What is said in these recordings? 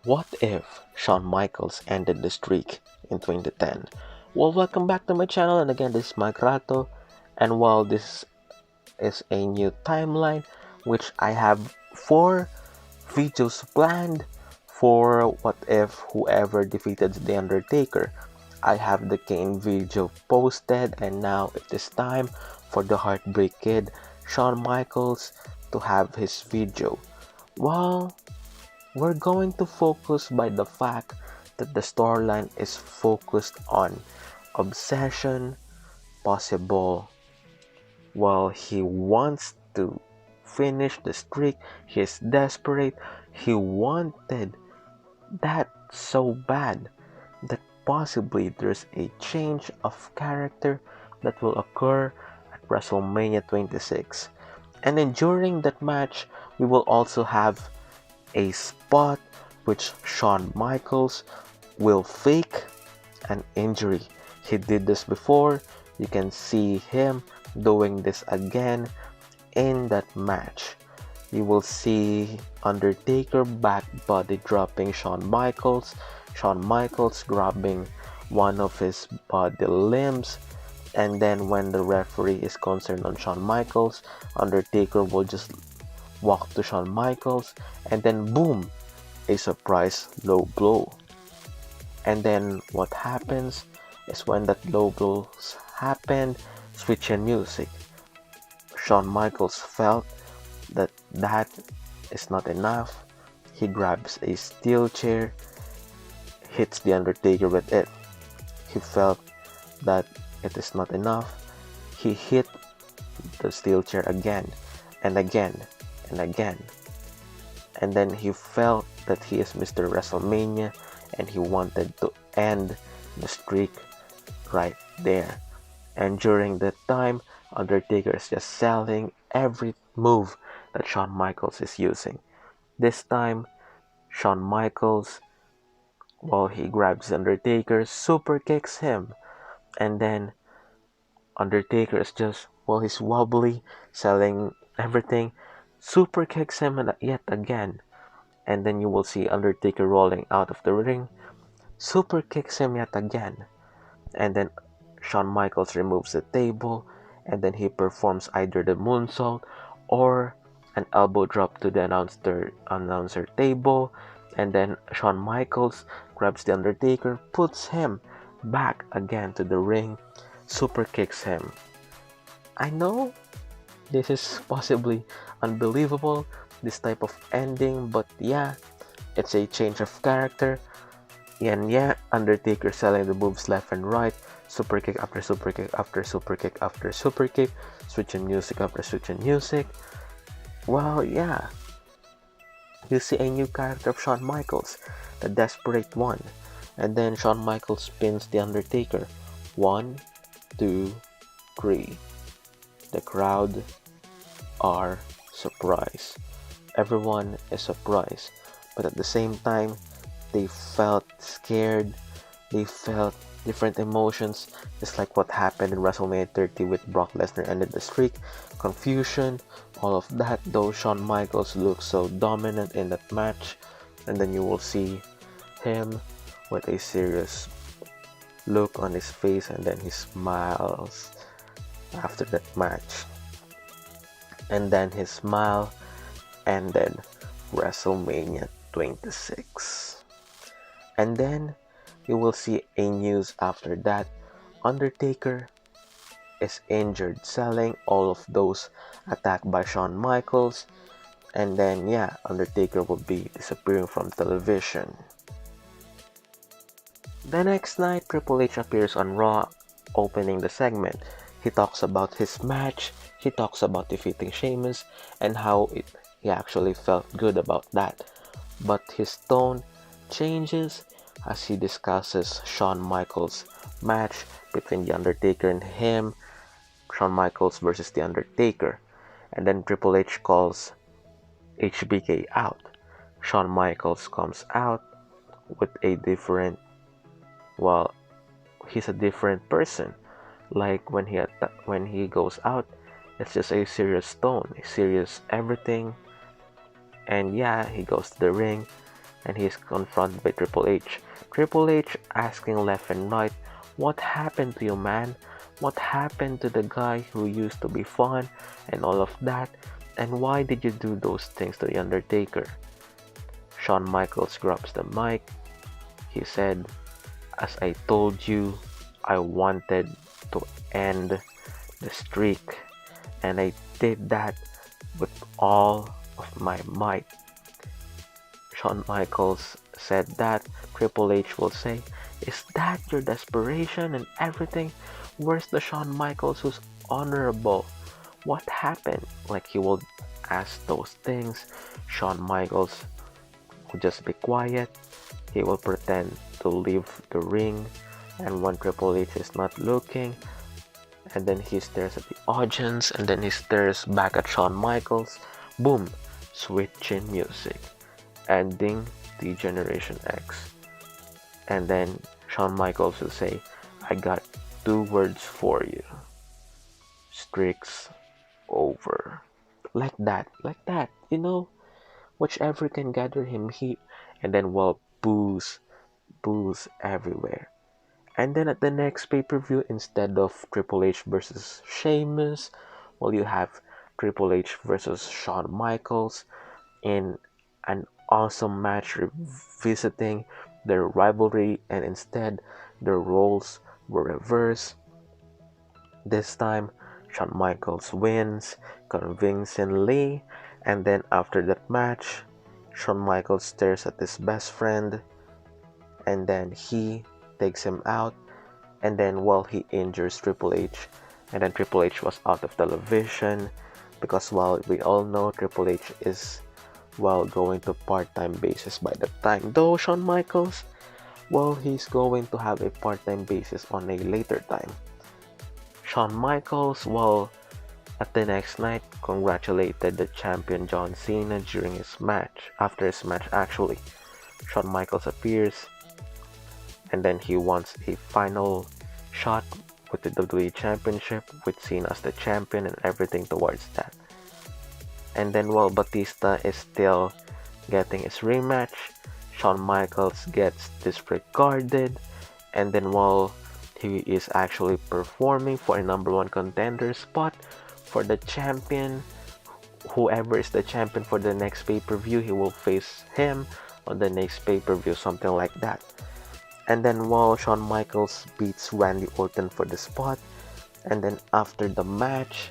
What if Shawn Michaels ended the streak in 2010? Well, welcome back to my channel, and again, this is Mikeratto. And while this is a new timeline, which I have 4 videos planned for what if whoever defeated The Undertaker. I have the Kane video posted, and now it is time for the Heartbreak Kid, Shawn Michaels, to have his video. Well, we're going to focus by the fact that the storyline is focused on obsession, possible. Well, he wants to finish the streak, he is desperate, he wanted that so bad that possibly there's a change of character that will occur at WrestleMania 26. And then during that match, we will also have a spot which Shawn Michaels will fake an injury. He did this before. You can see him doing this again in that match. You will see Undertaker back body dropping Shawn Michaels, Shawn Michaels grabbing one of his body limbs, and then when the referee is concerned on Shawn Michaels, Undertaker will just walk to Shawn Michaels, and then boom, a surprise low blow. And then what happens is when that low blows happen, switch in music. Shawn Michaels felt that that is not enough. He grabs a steel chair, hits the Undertaker with it. He felt that it is not enough. He hit the steel chair again and again and again. And then he felt that he is Mr. WrestleMania, and he wanted to end the streak right there. And during that time, Undertaker is just selling every move that Shawn Michaels is using. This time, Shawn Michaels, while he grabs Undertaker, super kicks him. And then Undertaker is just, while he's wobbly, selling everything, super kicks him yet again. And then you will see Undertaker rolling out of the ring, super kicks him yet again. And then Shawn Michaels removes the table, and then he performs either the moonsault or an elbow drop to the announcer table. And then Shawn Michaels grabs the Undertaker, puts him back again to the ring, super kicks him. I know this is possibly unbelievable, this type of ending, but yeah, it's a change of character. And yeah, Undertaker selling the moves left and right, super kick after super kick after super kick after super kick, switching music after switching music. Well, yeah, you see a new character of Shawn Michaels, the desperate one. And then Shawn Michaels pins the Undertaker. 1, 2, 3. The crowd are surprised. Everyone is surprised, but at the same time, they felt scared. They felt different emotions, just like what happened in WrestleMania 30 with Brock Lesnar ended the streak. Confusion, all of that, though Shawn Michaels looked so dominant in that match. And then you will see him with a serious look on his face, and then he smiles after that match. And then his smile ended WrestleMania 26. And then you will see a news after that. Undertaker is injured, selling all of those attacked by Shawn Michaels. And then yeah, Undertaker will be disappearing from television. The next night, Triple H appears on Raw, opening the segment. He talks about his match, he talks about defeating Sheamus, and how he actually felt good about that. But his tone changes as he discusses Shawn Michaels' match between The Undertaker and him, Shawn Michaels versus The Undertaker. And then Triple H calls HBK out. Shawn Michaels comes out with a different, well, he's a different person. Like when he goes out, it's just a serious tone, a serious everything. And yeah, he goes to the ring, and he's confronted by Triple H. Triple H asking left and right, what happened to you, man? What happened to the guy who used to be fun and all of that? And why did you do those things to the Undertaker? Shawn Michaels grabs the mic. He said, as I told you, I wanted to end the streak, and I did that with all of my might. Shawn Michaels said that. Triple H will say, is that your desperation and everything? Where's the Shawn Michaels who's honorable? What happened? Like, he will ask those things. Shawn Michaels will just be quiet. He will pretend to leave the ring, and when Triple H is not looking, and then he stares at the audience, and then he stares back at Shawn Michaels. Boom! Switching music, ending the Generation X. And then Shawn Michaels will say, I got 2 words for you. Streaks over. Like that, whichever can gather him heat, and then boos everywhere. And then at the next pay-per-view, instead of Triple H versus Sheamus, you have Triple H versus Shawn Michaels in an awesome match revisiting their rivalry, and instead their roles were reversed. This time, Shawn Michaels wins convincingly, and then after that match, Shawn Michaels stares at his best friend, and then he takes him out, and then he injures Triple H, and then Triple H was out of television because we all know Triple H is going to part-time basis by the time. Though Shawn Michaels, he's going to have a part-time basis on a later time. Shawn Michaels, at the next night, congratulated the champion John Cena during his match. After his match, actually, Shawn Michaels appears, and then he wants a final shot with the WWE Championship, with Cena as the champion and everything towards that. And then Batista is still getting his rematch, Shawn Michaels gets disregarded, and then he is actually performing for a number 1 contender spot for the champion. Whoever is the champion for the next pay-per-view, he will face him on the next pay-per-view, something like that. And then Shawn Michaels beats Randy Orton for the spot, and then after the match,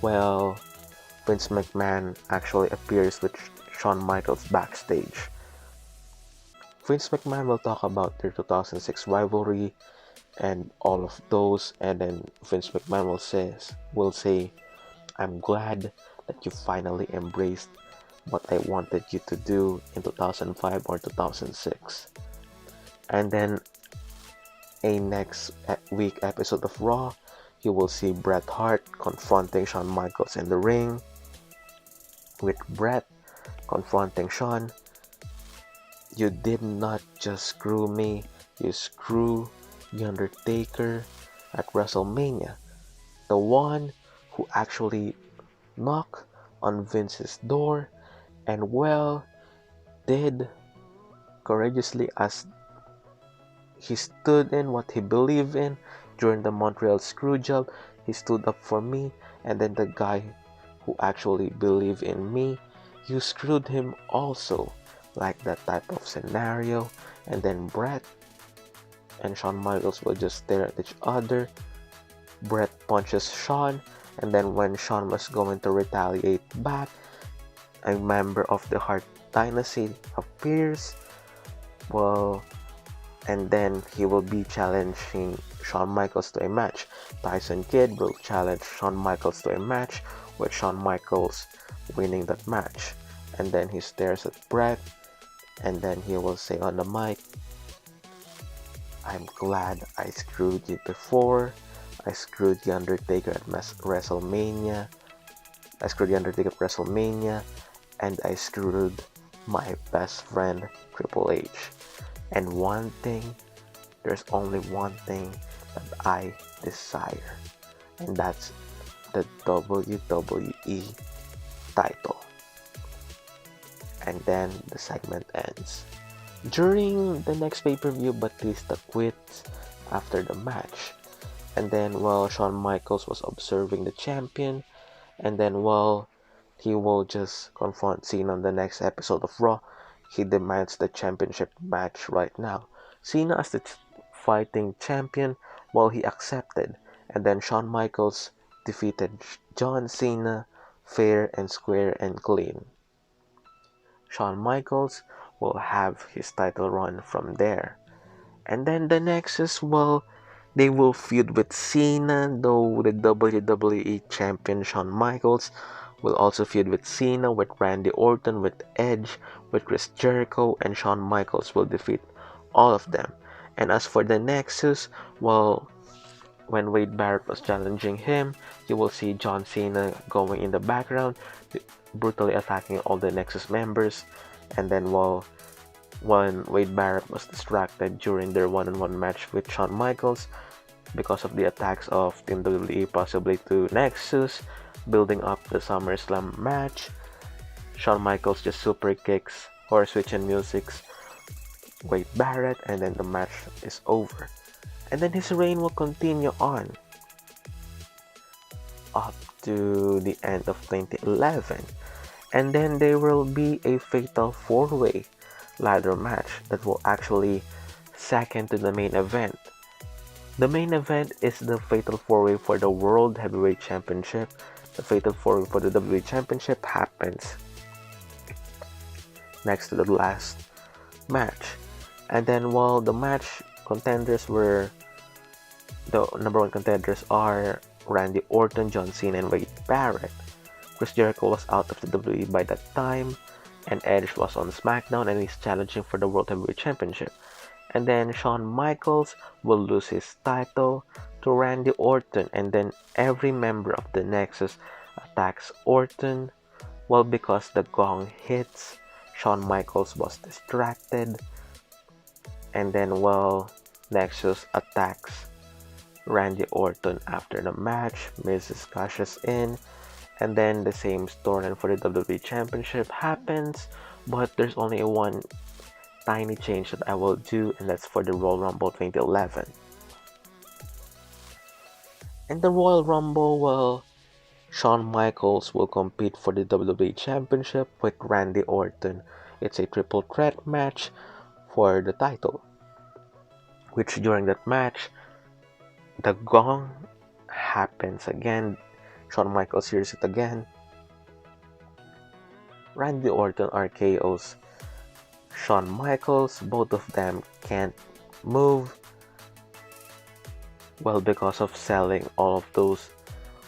Vince McMahon actually appears with Shawn Michaels backstage. Vince McMahon will talk about their 2006 rivalry and all of those, and then Vince McMahon will say, I'm glad that you finally embraced what I wanted you to do in 2005 or 2006. And then a next week episode of Raw, you will see Bret Hart confronting Shawn Michaels in the ring, with Bret confronting Shawn. You did not just screw me, you screw the Undertaker at Wrestlemania. The one who actually knocked on Vince's door and did courageously as he stood in what he believed in during the Montreal Screwjob. He stood up for me, and then the guy who actually believed in me, you screwed him also, like that type of scenario. And then Bret and Shawn Michaels will just stare at each other. Bret punches Shawn, and then when Shawn was going to retaliate back, a member of the Hart Dynasty appears. And then he will be challenging Shawn Michaels to a match. Tyson Kidd will challenge Shawn Michaels to a match, with Shawn Michaels winning that match. And then he stares at Bret, and then he will say on the mic, I'm glad I screwed you before. I screwed the Undertaker at WrestleMania. And I screwed my best friend Triple H. And there's only one thing that I desire, and that's the WWE title. and then the segment ends. During the next pay-per-view, Batista quits after the match. And then while Shawn Michaels was observing the champion, and then while he will just confront Cena on the next episode of Raw, he demands the championship match right now. Cena as the fighting champion, while he accepted, and then Shawn Michaels defeated John Cena fair and square and clean. Shawn Michaels will have his title run from there. And then the next is, well, they will feud with Cena, though the WWE Champion Shawn Michaels will also feud with Cena, with Randy Orton, with Edge, with Chris Jericho, and Shawn Michaels will defeat all of them. And as for the Nexus, well, when Wade Barrett was challenging him, you will see John Cena going in the background, brutally attacking all the Nexus members. And then while when Wade Barrett was distracted during their one-on-one match with Shawn Michaels because of the attacks of Team WWE, possibly to Nexus, building up the SummerSlam match, Shawn Michaels just super kicks or switch and music's Wade Barrett, and then the match is over. And then his reign will continue on up to the end of 2011. And then there will be a fatal 4-way ladder match that will actually second to the main event. The main event is the fatal 4-way for the World Heavyweight Championship. The fatal 4-way for the WWE Championship happens next to the last match. And then while the match contenders were, the number one contenders are Randy Orton, John Cena, and Wade Barrett. Chris Jericho was out of the WWE by that time, and Edge was on SmackDown and he's challenging for the World Heavyweight Championship. And then Shawn Michaels will lose his title to Randy Orton, and then every member of the Nexus attacks Orton. Well, because the gong hits, Shawn Michaels was distracted, and then Nexus attacks Randy Orton after the match. Mrs. cashes in, and then the same storyline for the WWE Championship happens, but there's only one tiny change that I will do, and that's for the Royal Rumble 2011. In the Royal Rumble, well, Shawn Michaels will compete for the WWE Championship with Randy Orton. It's a triple threat match for the title, which during that match, the gong happens again. Shawn Michaels hears it again. Randy Orton RKO's Shawn Michaels. Both of them can't move. Well, because of selling all of those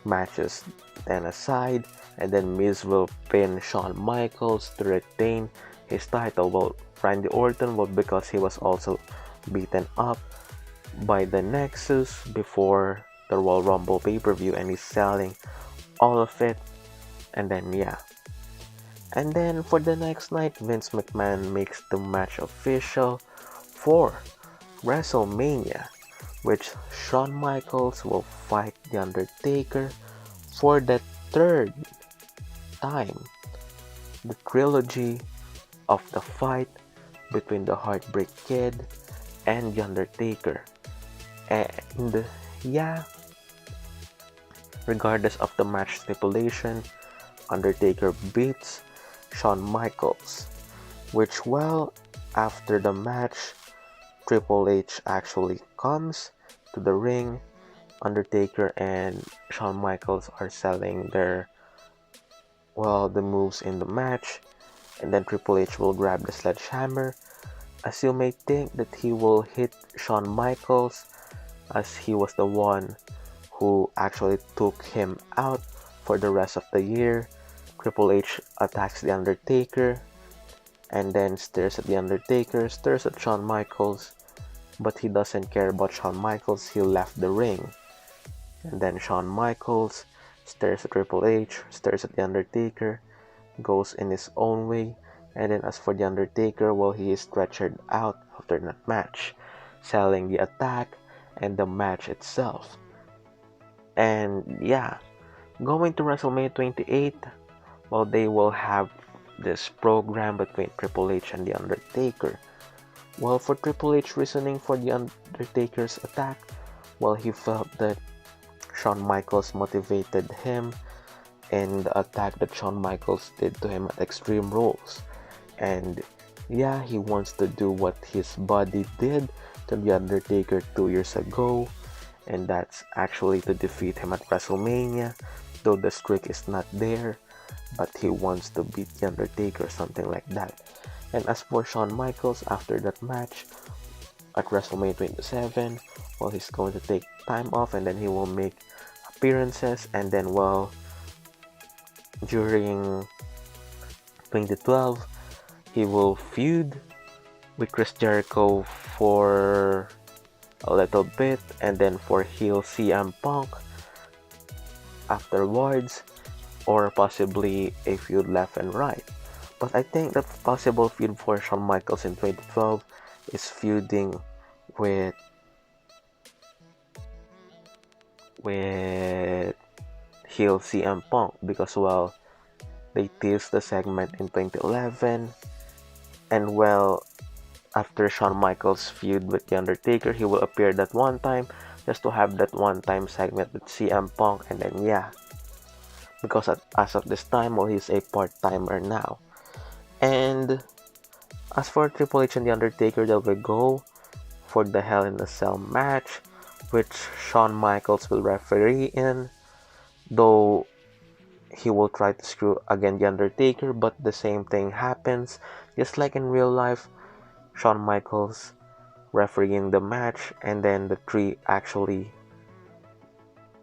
matches then aside, and then Miz will pin Shawn Michaels to retain his title. Well, Randy Orton, well, because he was also beaten up by the Nexus before the Royal Rumble pay-per-view, and he's selling all of it. And then and then for the next night, Vince McMahon makes the match official for WrestleMania, which Shawn Michaels will fight The Undertaker for the third time. The trilogy of the fight between the Heartbreak Kid and The Undertaker. And regardless of the match stipulation, Undertaker beats Shawn Michaels, which after the match, Triple H actually comes to the ring. Undertaker and Shawn Michaels are selling their the moves in the match, and then Triple H will grab the sledgehammer. As you may think that he will hit Shawn Michaels, as he was the one who actually took him out for the rest of the year. Triple H attacks The Undertaker, and then stares at The Undertaker, stares at Shawn Michaels, but he doesn't care about Shawn Michaels. He left the ring. And then Shawn Michaels stares at Triple H, stares at The Undertaker, goes in his own way. And then as for The Undertaker, he is stretchered out after that match, selling the attack and the match itself. And going to WrestleMania 28, they will have this program between Triple H and The Undertaker. Well, for Triple H reasoning for The Undertaker's attack, well, he felt that Shawn Michaels motivated him in the attack that Shawn Michaels did to him at Extreme Rules. And yeah, he wants to do what his buddy did to The Undertaker 2 years ago, and that's actually to defeat him at Wrestlemania, though the streak is not there, but he wants to beat The Undertaker, something like that. And as for Shawn Michaels, after that match at WrestleMania 27, well, he's going to take time off and then he will make appearances, and then, well, during 2012, he will feud with Chris Jericho for a little bit, and then for heel CM Punk afterwards, or possibly a feud left and right. But I think the possible feud for Shawn Michaels in 2012 is feuding with heel CM Punk, because, well, they teased the segment in 2011, and, well, after Shawn Michaels' feud with The Undertaker, he will appear that one time just to have that one-time segment with CM Punk, and then, yeah, because as of this time, well, he's a part-timer now. And as for Triple H and The Undertaker, they will go for the Hell in a Cell match, which Shawn Michaels will referee in, though he will try to screw again The Undertaker, but the same thing happens. Just like in real life, Shawn Michaels refereeing the match, and then the three actually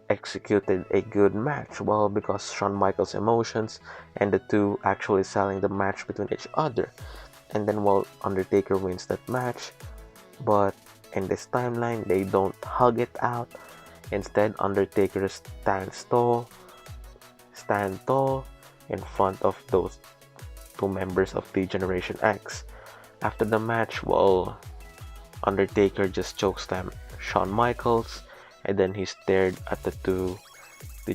executed a good match. Well, because Shawn Michaels' emotions and the two actually selling the match between each other. And then, well, Undertaker wins that match, but in this timeline, they don't hug it out. Instead, Undertaker stands tall in front of those two members of the Generation X. After the match, well, Undertaker just chokeslammed Shawn Michaels, and then he stared at the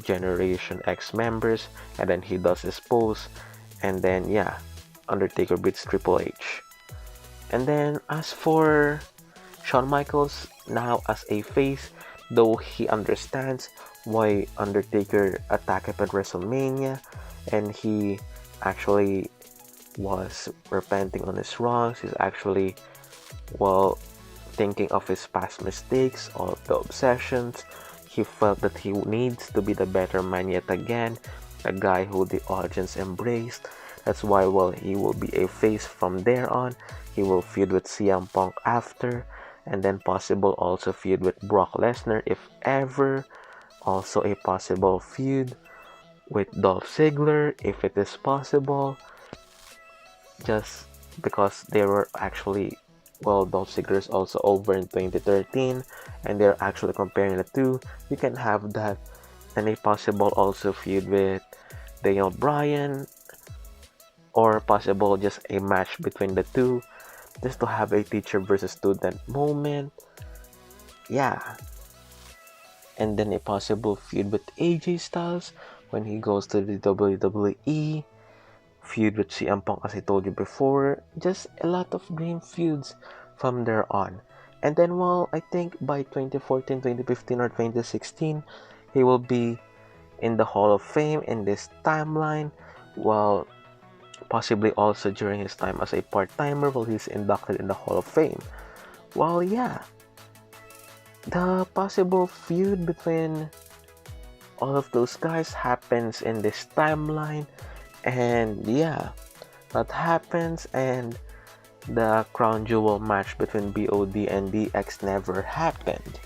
Generation X members, and then he does his pose, and then, yeah, Undertaker beats Triple H. And then as for Shawn Michaels, now as a face, though he understands why Undertaker attacked him at WrestleMania, and he actually was repenting on his wrongs, he's actually, well, thinking of his past mistakes, all of the obsessions. He felt that he needs to be the better man yet again, a guy who the audience embraced. That's why, well, he will be a face from there on. He will feud with CM Punk after, and then possible also feud with Brock Lesnar if ever. Also a possible feud with Dolph Ziggler if it is possible, just because they were actually, well, Dolph Ziggler is also over in 2013, and they're actually comparing the two. You can have that, and a possible also feud with Daniel Bryan, or possible just a match between the two, just to have a teacher versus student moment. Yeah. And then a possible feud with AJ Styles when he goes to the WWE. Feud with CM Punk, as I told you before. Just a lot of dream feuds from there on. And then, well, I think by 2014, 2015, or 2016, he will be in the Hall of Fame in this timeline. Well, possibly also during his time as a part-timer, while he's inducted in the Hall of Fame. Well, yeah, the possible feud between all of those guys happens in this timeline, and yeah, that happens, and the crown jewel match between BOD and DX never happened.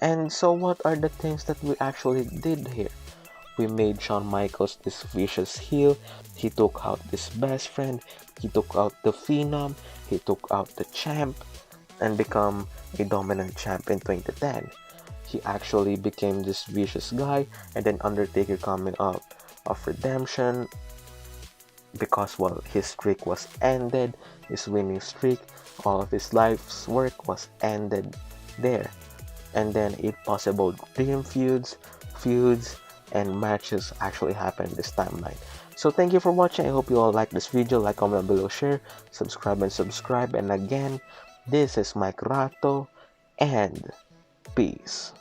And so what are the things that we actually did here? We made Shawn Michaels this vicious heel. He took out his best friend, he took out the Phenom, he took out the champ, and become a dominant champ in 2010. He actually became this vicious guy, and then Undertaker coming up of redemption, because, well, his streak was ended, his winning streak, all of his life's work was ended there. And then a possible dream feuds, and matches actually happened this timeline. So thank you for watching. I hope you all like this video. Like, comment below, share, subscribe and subscribe. And again, this is Mikeratto and peace.